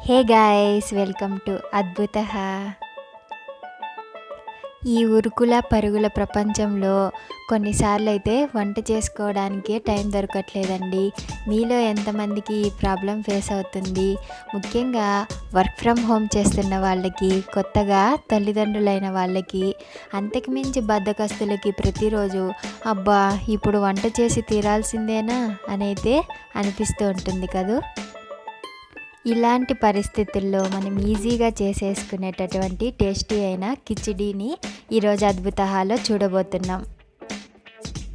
Hey guys, welcome to Adbhutah. ఈ ఉరుకుల పరుగుల ప్రపంచంలో కొన్నిసార్లు అయితే వంట చేసుకోవడానికే టైం దొరకట్లేదండి. మీలో ఎంతమందికి ఈ ప్రాబ్లం ఫేస్ అవుతుంది? ముఖ్యంగా వర్క్ ఫ్రమ్ హోమ్ చేస్తున్న వాళ్ళకి, కొత్తగా తల్లిదండ్రులైన వాళ్ళకి, అంతకుమించి బద్ధకస్తులకి ప్రతిరోజు అబ్బా ఇప్పుడు వంట చేసి తీరాల్సిందేనా అనైతే అనిపిస్తూ ఉంటుంది కదూ. ఇలాంటి పరిస్థితుల్లో మనం ఈజీగా చేసేసుకునేటటువంటి టేస్టీ అయిన కిచిడీని ఈరోజు అద్భుతహాలో చూడబోతున్నాం.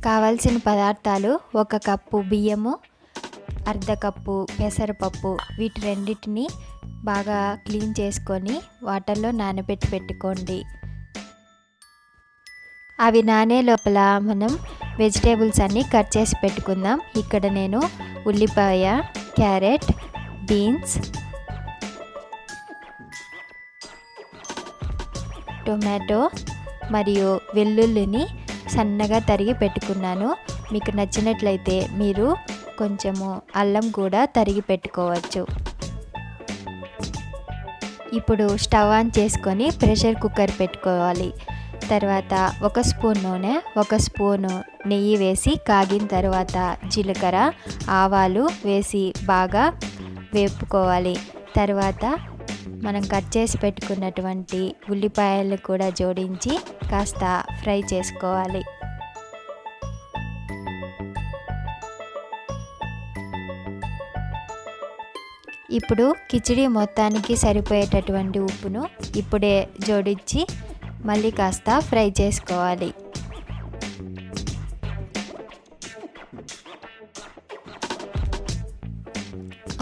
కావాల్సిన పదార్థాలు: 1 కప్పు బియ్యము, అర్ధ కప్పు పెసరపప్పు. వీటి రెండింటిని బాగా క్లీన్ చేసుకొని వాటర్లో నానబెట్టి పెట్టుకోండి. అవి నానే లోపల మనం వెజిటేబుల్స్ అన్నీ కట్ చేసి పెట్టుకుందాం. ఇక్కడ నేను ఉల్లిపాయ, క్యారెట్, బీన్స్, టొమాటో మరియు వెల్లుల్లిని సన్నగా తరిగి పెట్టుకున్నాను. మీకు నచ్చినట్లయితే మీరు కొంచెము అల్లం కూడా తరిగి పెట్టుకోవచ్చు. ఇప్పుడు స్టవ్ ఆన్ చేసుకొని ప్రెషర్ కుక్కర్ పెట్టుకోవాలి. తర్వాత 1 స్పూన్ నూనె, 1 స్పూను నెయ్యి వేసి కాగిన తర్వాత జీలకర్ర, ఆవాలు వేసి బాగా వేపుకోవాలి. తర్వాత మనం కట్ చేసి పెట్టుకున్నటువంటి ఉల్లిపాయలు కూడా జోడించి కాస్త ఫ్రై చేసుకోవాలి. ఇప్పుడు కిచిడి మొత్తానికి సరిపోయేటటువంటి ఉప్పును ఇప్పుడే జోడించి మళ్ళీ కాస్త ఫ్రై చేసుకోవాలి.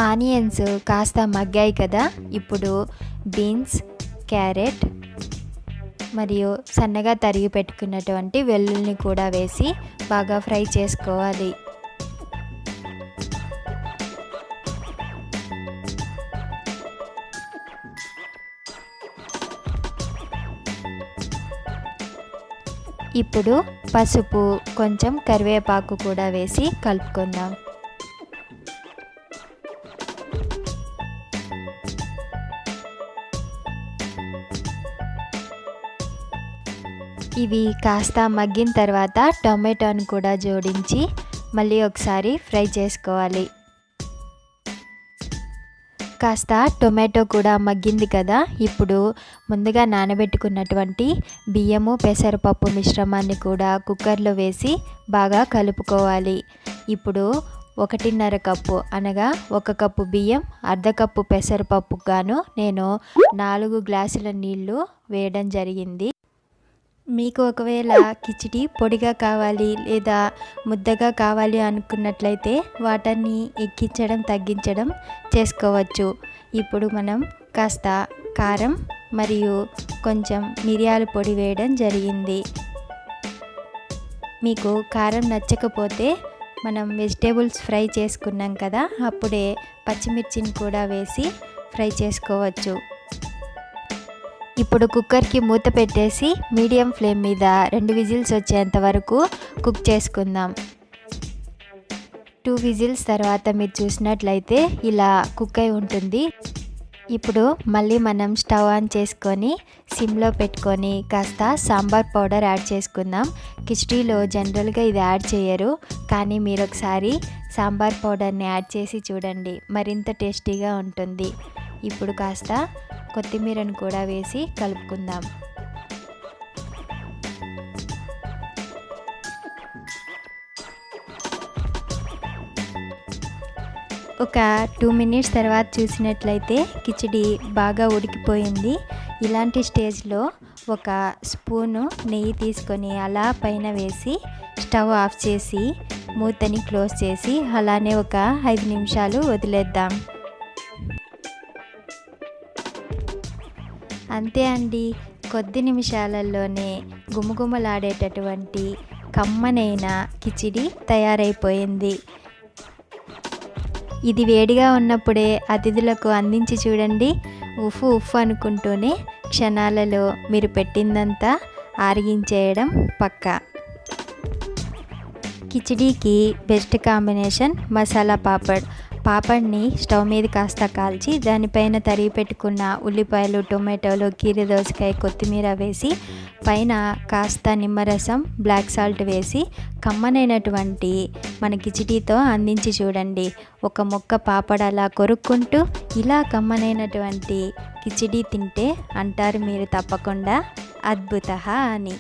ఆనియన్స్ కాస్త మగ్గాయి కదా. ఇప్పుడు బీన్స్, క్యారెట్ మరియు సన్నగా తరిగి పెట్టుకున్నటువంటి వెల్లుల్లిని కూడా వేసి బాగా ఫ్రై చేసుకోవాలి. ఇప్పుడు పసుపు, కొంచెం కరివేపాకు కూడా వేసి కలుపుకుందాం. ఇవి కాస్త మగ్గిన తర్వాత టొమాటోని కూడా జోడించి మళ్ళీ ఒకసారి ఫ్రై చేసుకోవాలి. కాస్త టొమాటో కూడా మగ్గింది కదా. ఇప్పుడు ముందుగా నానబెట్టుకున్నటువంటి బియ్యము, పెసరపప్పు మిశ్రమాన్ని కూడా కుక్కర్లో వేసి బాగా కలుపుకోవాలి. ఇప్పుడు 1.5 కప్పు అనగా 1 కప్పు బియ్యం, అర్ధ కప్పు పెసరపప్పు గాను నేను 4 గ్లాసుల నీళ్లు వేయడం జరిగింది. మీకు ఒకవేళ కిచిడి పొడిగా కావాలి లేదా ముద్దగా కావాలి అనుకున్నట్లయితే వాటర్ని ఎక్కించడం తగ్గించడం చేసుకోవచ్చు. ఇప్పుడు మనం కాస్త కారం మరియు కొంచెం మిరియాల పొడి వేయడం జరిగింది. మీకు కారం నచ్చకపోతే మనం వెజిటేబుల్స్ ఫ్రై చేసుకున్నాం కదా, అప్పుడే పచ్చిమిర్చిని కూడా వేసి ఫ్రై చేసుకోవచ్చు. ఇప్పుడు కుక్కర్కి మూత పెట్టేసి మీడియం ఫ్లేమ్ మీద 2 విజిల్స్ వచ్చేంత వరకు కుక్ చేసుకుందాం. 2 విజిల్స్ తర్వాత మీరు చూసినట్లయితే ఇలా కుక్ అయి ఉంటుంది. ఇప్పుడు మళ్ళీ మనం స్టవ్ ఆన్ చేసుకొని సిమ్లో పెట్టుకొని కాస్త సాంబార్ పౌడర్ యాడ్ చేసుకుందాం. కిచిడీలో జనరల్గా ఇది యాడ్ చేయరు, కానీ మీరు ఒకసారి సాంబార్ పౌడర్ని యాడ్ చేసి చూడండి, మరింత టేస్టీగా ఉంటుంది. ఇప్పుడు కాస్త కొత్తిమీరను కూడా వేసి కలుపుకుందాం. ఒక 2 మినిట్స్ తర్వాత చూసినట్లయితే కిచిడి బాగా ఉడికిపోయింది. ఇలాంటి స్టేజ్లో 1 స్పూను నెయ్యి తీసుకొని అలా పైన వేసి స్టవ్ ఆఫ్ చేసి మూతని క్లోజ్ చేసి అలానే ఒక 5 నిమిషాలు వదిలేద్దాం. అంతే అండి, కొద్ది నిమిషాలలోనే గుమగుమలాడేటటువంటి కమ్మనైన కిచిడి తయారైపోయింది. ఇది వేడిగా ఉన్నప్పుడే అతిథులకు అందించి చూడండి. ఉఫ్ ఉఫ్ అనుకుంటూనే క్షణాలలో మీరు పెట్టిందంతా ఆరగించేయడం పక్కా. కిచిడీకి బెస్ట్ కాంబినేషన్ మసాలా పాపడ్. పాపడ్ని స్టవ్ మీద కాస్త కాల్చి దానిపైన తరిగి పెట్టుకున్న ఉల్లిపాయలు, టొమాటోలు, కీర దోసకాయ, కొత్తిమీర వేసి పైన కాస్త నిమ్మరసం, బ్లాక్ సాల్ట్ వేసి కమ్మనైనటువంటి మన కిచిడీతో అందించి చూడండి. ఒక ముక్క పాపడ్ అలా కొరుక్కుంటూ ఇలా కమ్మనైనటువంటి కిచిడీ తింటే అంటారు మీరు తప్పకుండా అద్భుతః అని.